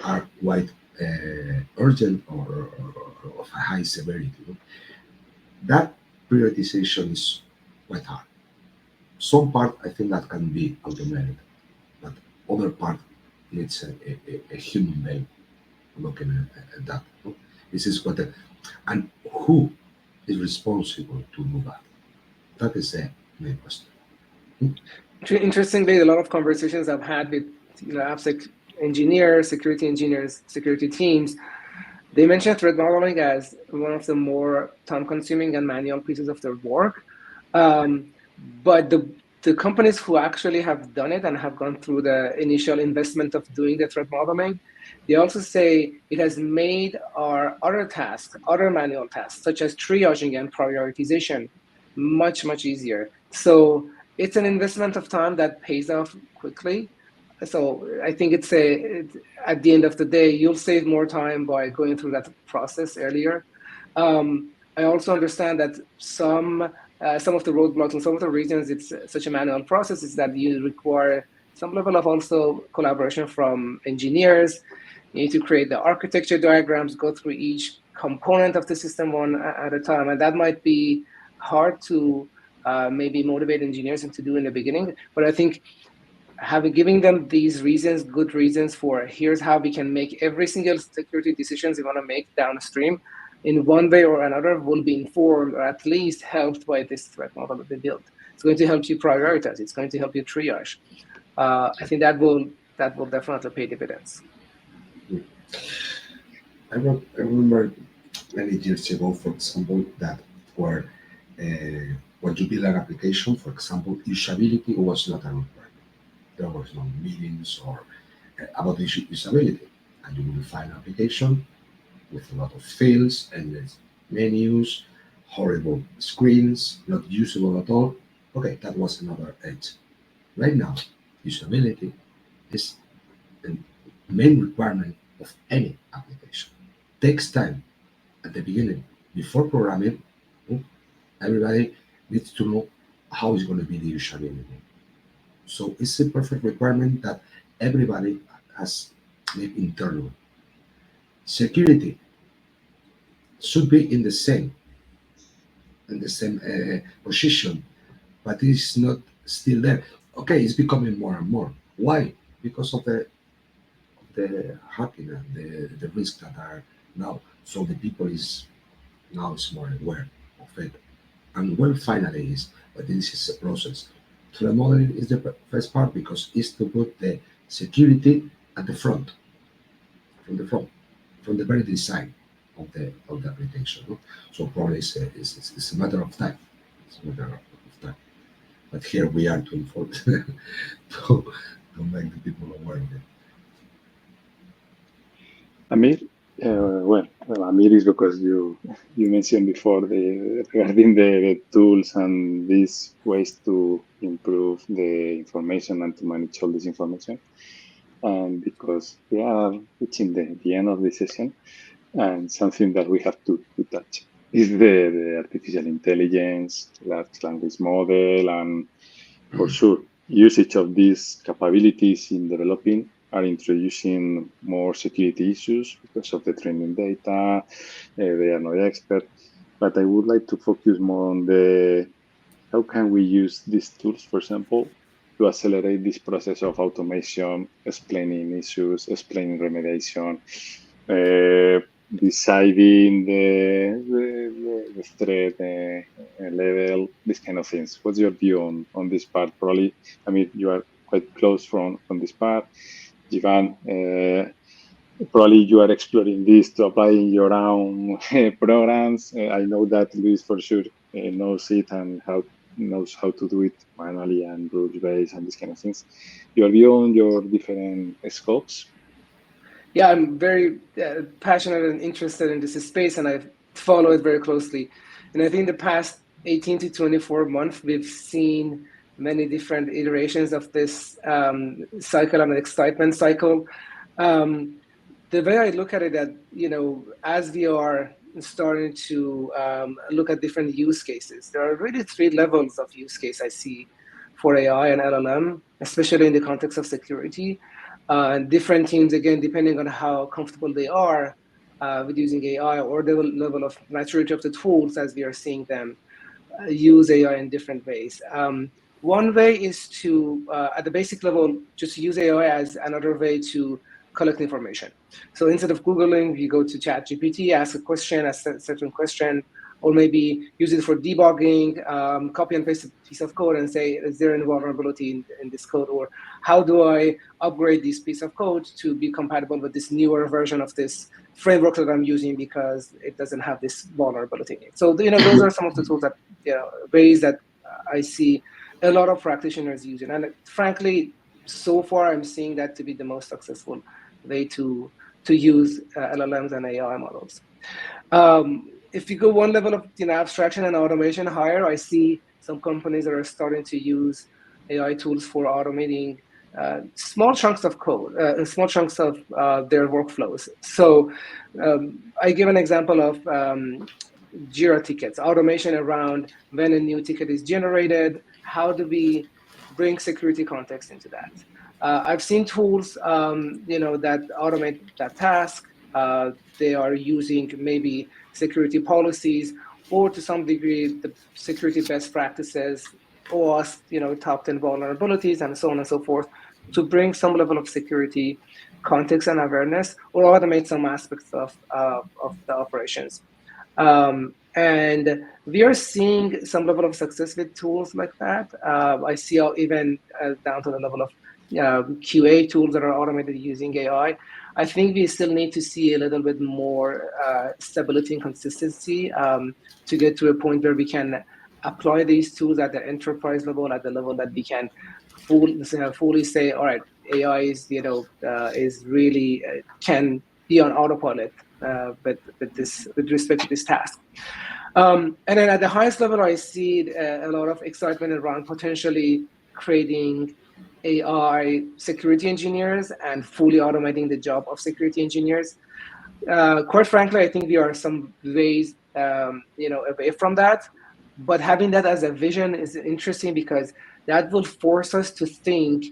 are quite urgent or of a high severity. No? That prioritization is quite hard. Some part I think that can be automated, but other part needs a human being looking at that. No? This is what and who is responsible to do that? That is the main question. Interestingly, a lot of conversations I've had with AppSec engineers, security teams, they mention threat modeling as one of the more time-consuming and manual pieces of their work. But the companies who actually have done it and have gone through the initial investment of doing the threat modeling, they also say it has made our other tasks, other manual tasks, such as triaging and prioritization, much, much easier. So it's an investment of time that pays off quickly. So I think at the end of the day, you'll save more time by going through that process earlier. I also understand that some of the roadblocks and some of the reasons it's such a manual process is that you require some level of also collaboration from engineers. You need to create the architecture diagrams, go through each component of the system one at a time, and that might be hard to maybe motivate engineers into do in the beginning. But I think giving them these reasons, good reasons for here's how we can make every single security decisions we want to make downstream in one way or another will be informed or at least helped by this threat model that they built. It's going to help you prioritize. It's going to help you triage. I think that will definitely pay dividends. I remember many years ago, for example, that where when you build an application, for example, usability was not a requirement. There was no meetings or about usability, and you will find an application with a lot of fields, endless menus, horrible screens, not usable at all. Okay, that was another edge. Right now, usability is the main requirement of any application. Takes time at the beginning. Before programming, mm, everybody needs to know how is going to be the usability. So it's a perfect requirement that everybody has made internal. Security should be in the same position, but it's not still there. Okay, it's becoming more and more. Why? Because of the hacking and the risks that are now. So the people is now is more aware of it. And when finally is, but this is a process. So the modeling is the first part because it's to put the security at the front, from the front, from the very design of the application. No? So probably it's a matter of time. It's a matter of time. But here we are to inform, to make the people aware of it. Amir, Amir is because you mentioned before regarding the tools and these ways to improve the information and to manage all this information. And because we are reaching the end of the session, and something that we have to touch is the artificial intelligence, large language model, and for sure, usage of these capabilities in developing are introducing more security issues because of the training data. They are not expert, but I would like to focus more on the how can we use these tools, for example, to accelerate this process of automation, explaining issues, explaining remediation, deciding the threat level, these kind of things. What's your view on this part? Probably, I mean, you are quite close from this part. Jivan, probably you are exploring this to apply in your own programs. I know that Luis for sure knows it and knows how to do it manually and rules based and these kind of things. Your view on your different scopes? Yeah, I'm very passionate and interested in this space, and I follow it very closely. And I think the past 18 to 24 months, we've seen many different iterations of this cycle and excitement cycle. The way I look at it, that as we are starting to look at different use cases, there are really three levels of use case I see for AI and LLM, especially in the context of security. And different teams, again, depending on how comfortable they are with using AI or the level of maturity of the tools as we are seeing them use AI in different ways. One way is to, at the basic level, just use AI as another way to collect information. So instead of Googling, you go to ChatGPT, ask a question, ask a certain question, or maybe use it for debugging, copy and paste a piece of code and say, is there any vulnerability in this code? Or how do I upgrade this piece of code to be compatible with this newer version of this framework that I'm using because it doesn't have this vulnerability in it. So, those are some of the tools that, ways that I see a lot of practitioners using. And frankly, so far, I'm seeing that to be the most successful way to use LLMs and AI models. If you go one level of abstraction and automation higher, I see some companies that are starting to use AI tools for automating small chunks of code, small chunks of their workflows. So I give an example of Jira tickets, automation around when a new ticket is generated. How do we bring security context into that? I've seen tools, that automate that task. They are using maybe security policies, or to some degree, the security best practices, or top 10 vulnerabilities, and so on and so forth, to bring some level of security context and awareness, or automate some aspects of the operations. And we are seeing some level of success with tools like that. I see how even down to the level of QA tools that are automated using AI. I think we still need to see a little bit more stability and consistency to get to a point where we can apply these tools at the enterprise level, at the level that we can fully say, all right, AI is really can be on autopilot, but with respect to this task. And then at the highest level, I see a lot of excitement around potentially creating AI security engineers and fully automating the job of security engineers. Quite frankly, I think we are some ways away from that. But having that as a vision is interesting because that will force us to think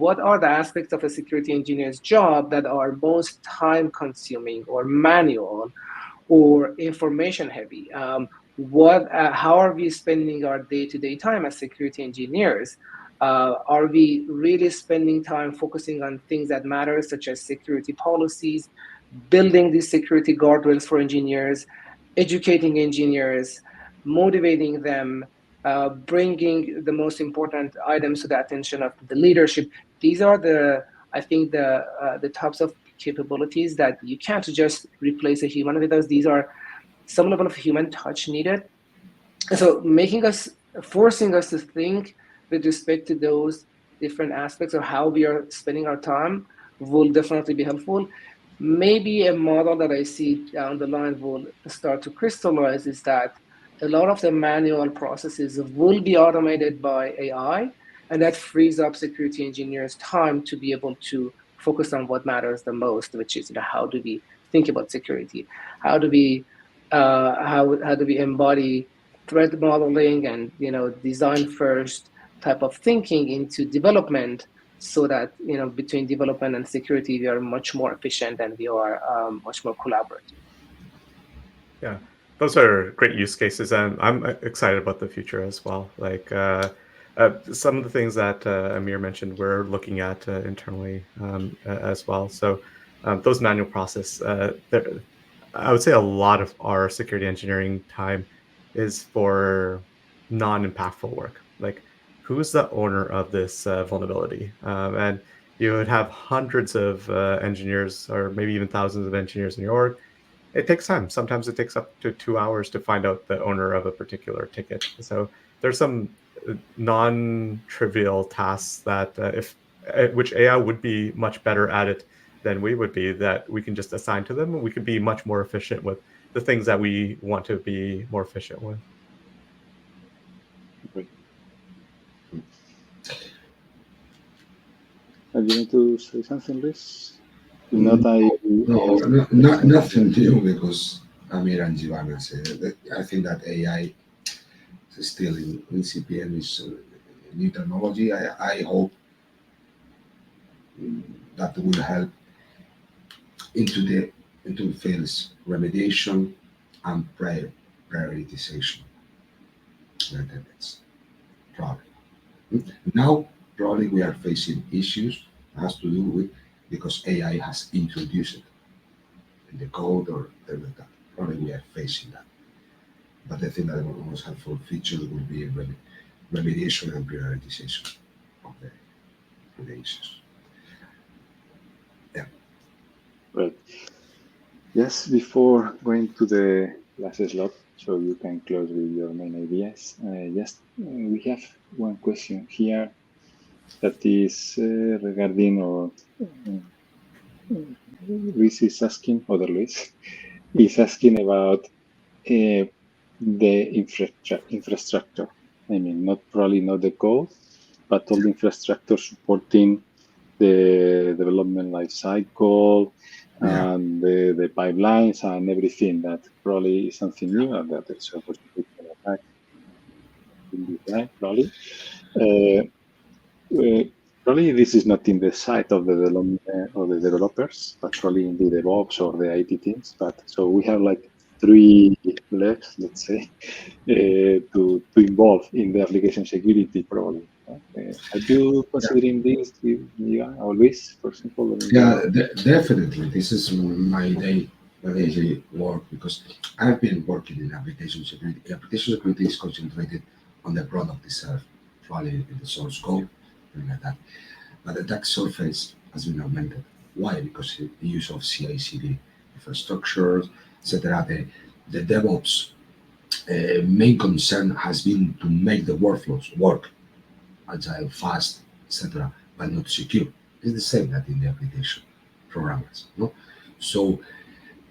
what are the aspects of a security engineer's job that are most time consuming or manual or information heavy. How are we spending our day-to-day time as security engineers? Are we really spending time focusing on things that matter, such as security policies, building these security guardrails for engineers, educating engineers, motivating them, bringing the most important items to the attention of the leadership? These are I think the types of capabilities that you can't just replace a human with. These are some level of human touch needed. So forcing us to think with respect to those different aspects of how we are spending our time will definitely be helpful. Maybe a model that I see down the line will start to crystallize is that a lot of the manual processes will be automated by AI, and that frees up security engineers' time to be able to focus on what matters the most, which is how do we think about security? How do we embody threat modeling and design first type of thinking into development, so that between development and security we are much more efficient and we are much more collaborative. Yeah, those are great use cases, and I'm excited about the future as well. Like some of the things that Amir mentioned, we're looking at internally as well. So those manual process, I would say a lot of our security engineering time is for non-impactful work. Like, who's the owner of this vulnerability? And you would have hundreds of engineers, or maybe even thousands of engineers in your org. It takes time. Sometimes it takes up to 2 hours to find out the owner of a particular ticket. So there's some non-trivial tasks that which AI would be much better at it than we would be, that we can just assign to them, and we could be much more efficient with the things that we want to be more efficient with. Great. Are you going to say something, Luis? If not, nothing new, because Amir and Giovanna said that I think that AI is still in incipient, is new technology. I hope that will help into the fields remediation and prioritization. That's probably. Now, probably we are facing issues that has to do with, because AI has introduced it in the code or like that. Probably we are facing that. But I think that the most helpful features will be remediation and prioritization of the issues. Yeah. Right. Yes, before going to the last slot, so you can close with your main ideas. Yes, we have one question here that is regarding, or Luis is asking, other Luis is asking about the infrastructure. I mean, probably not the code, but all the infrastructure supporting the development life cycle, and the pipelines and everything. That probably is something new, and that is a possibility to attack in design, probably. Probably this is not in the side of the development or the developers, but probably in the DevOps or the IT teams. But so we have like 3 legs, let's say, to involve in the application security, probably. Are you considering this, or Luis, for example? Yeah, definitely. This is my daily work, because I've been working in application security. Application security is concentrated on the product itself, probably in the source code, things like that. But the attack surface has been augmented. Why? Because the use of CI/CD infrastructures, etc. The DevOps main concern has been to make the workflows work, agile, fast, etc., but not secure. It's the same that in the application programmers. No, so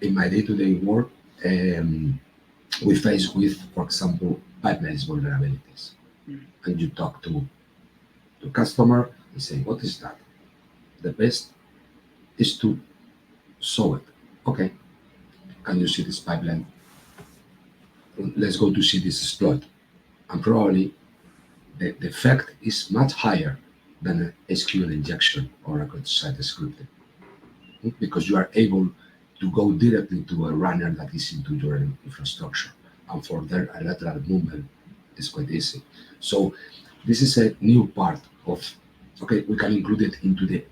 in my day-to-day work, we face with, for example, pipelines vulnerabilities, and you talk to the customer and say, "What is that?" The best is to solve it. Okay, can you see this pipeline? Let's go to see this exploit, and probably the effect is much higher than an SQL injection or a site scripting, because you are able to go directly to a runner that is into your infrastructure, and for their lateral movement is quite easy. So this is a new part of, okay, we can include it into the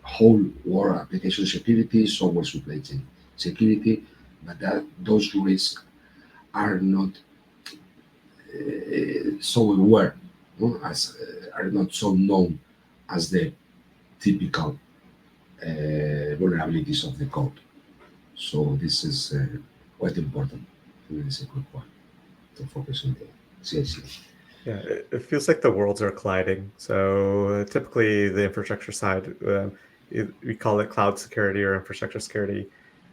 whole world application security, software supply chain security, but those risks are not so aware, no, as are not so known as the typical vulnerabilities of the code. So this is quite important. This is a good one to focus on the CI/CD. Yeah, it feels like the worlds are colliding. So typically, the infrastructure side, we call it cloud security or infrastructure security.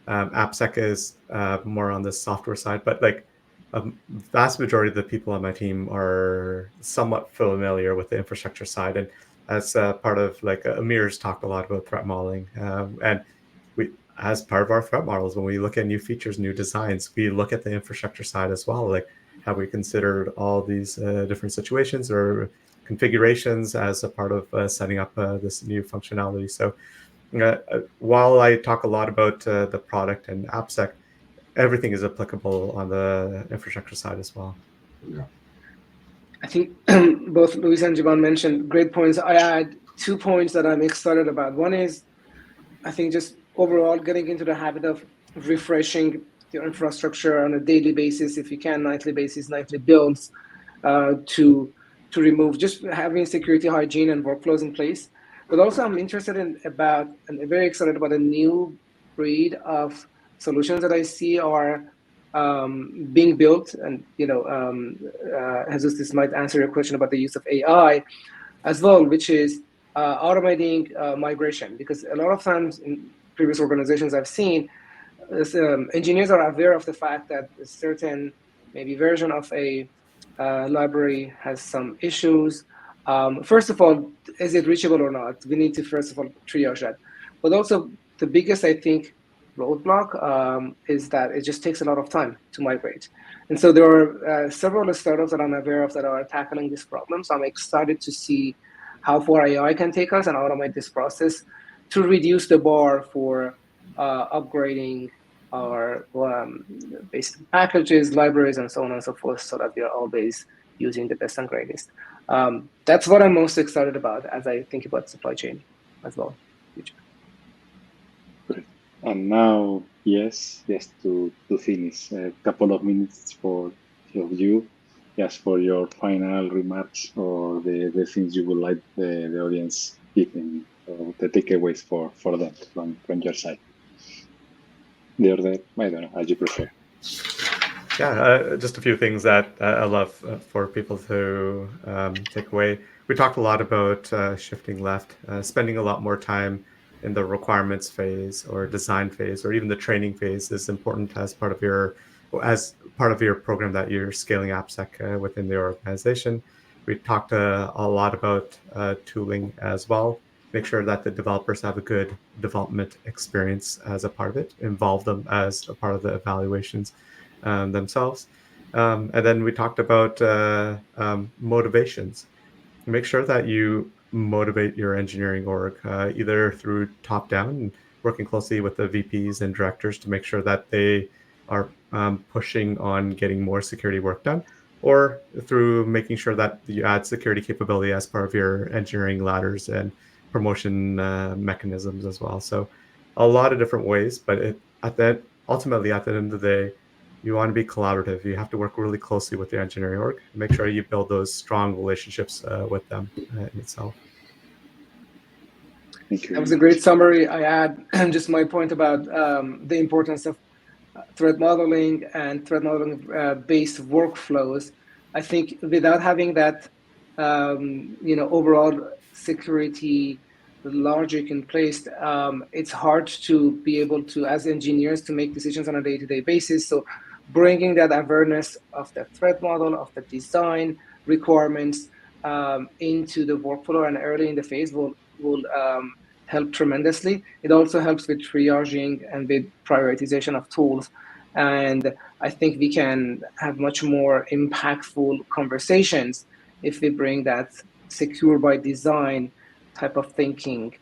AppSec is more on the software side, but like a vast majority of the people on my team are somewhat familiar with the infrastructure side. And as part of like Amir's talked a lot about threat modeling, and we, as part of our threat models, when we look at new features, new designs, we look at the infrastructure side as well. Like, have we considered all these different situations or configurations as a part of setting up this new functionality? So while I talk a lot about the product and AppSec, everything is applicable on the infrastructure side as well. Yeah. I think both Luis and Jivan mentioned great points. I add 2 points that I'm excited about. One is, I think, just overall getting into the habit of refreshing your infrastructure on a daily basis, if you can, nightly basis, nightly builds, to remove, just having security hygiene and workflows in place. But also, I'm interested in about, and very excited about a new breed of solutions that I see are being built. And Jesus, this might answer your question about the use of AI as well, which is automating migration. Because a lot of times in previous organizations I've seen, engineers are aware of the fact that a certain maybe version of a library has some issues. First of all, is it reachable or not? We need to first of all triage that. But also the biggest, I think, roadblock is that it just takes a lot of time to migrate. And so there are several startups that I'm aware of that are tackling this problem. So I'm excited to see how far AI can take us and automate this process to reduce the bar for upgrading our basic packages, libraries, and so on and so forth, so that we are always using the best and greatest. That's what I'm most excited about as I think about supply chain as well. And now, yes, just to finish, a couple of minutes for you, just for your final remarks or the things you would like the audience giving, or the takeaways for them from your side. The order, I don't know, as you prefer. Yeah, just a few things that I love for people to take away. We talked a lot about shifting left, spending a lot more time in the requirements phase or design phase, or even the training phase is important as part of your program that you're scaling AppSec within the organization. We talked a lot about tooling as well. Make sure that the developers have a good development experience as a part of it. Involve them as a part of the evaluations themselves. And then we talked about motivations. Make sure that you motivate your engineering org either through top down, working closely with the VPs and directors to make sure that they are pushing on getting more security work done, or through making sure that you add security capability as part of your engineering ladders and promotion mechanisms as well. So a lot of different ways, but ultimately at the end of the day, you want to be collaborative. You have to work really closely with the engineering org. Make sure you build those strong relationships with them in itself. Thank you That very was a much. great summary. I add just my point about the importance of threat modeling and threat modeling based workflows. I think without having that, overall security logic in place, it's hard to be able to, as engineers, to make decisions on a day-to-day basis. So bringing that awareness of the threat model, of the design requirements into the workflow and early in the phase will help tremendously. It also helps with triaging and with prioritization of tools. And I think we can have much more impactful conversations if we bring that secure by design type of thinking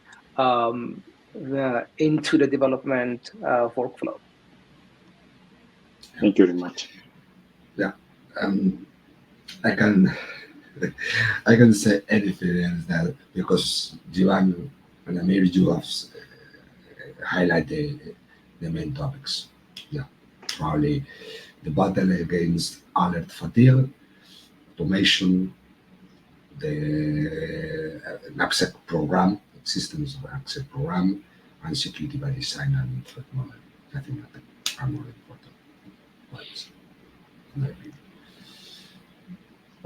into the development workflow. Thank you very much. Yeah. I can I can say anything else that because Jivan and Amir, you have highlight the main topics. Yeah, probably the battle against alert fatigue, automation, the AppSec program, systems of AppSec program, and security by design and threat model. I think that are more important points, in my opinion.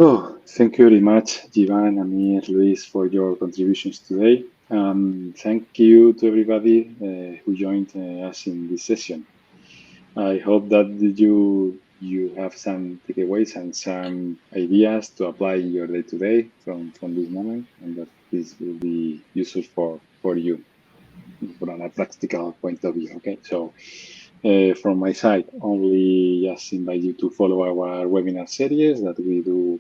Oh, thank you very much, Jivan, Amir, Luis, for your contributions today. Thank you to everybody who joined us in this session. I hope that you have some takeaways and some ideas to apply in your day to day from this moment, and that this will be useful for you from a practical point of view. Okay, so from my side, only just invite you to follow our webinar series that we do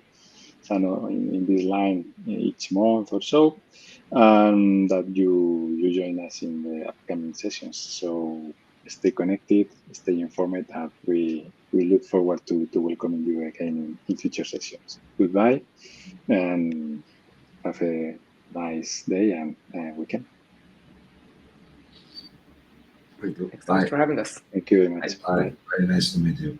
in this line each month or so, and that you join us in the upcoming sessions. So stay connected, stay informed, and we look forward to welcoming you again in future sessions. Goodbye, and have a nice day and weekend. Thank you. Thanks so much Bye. for having us. Thank you very much. Bye. Very nice to meet you.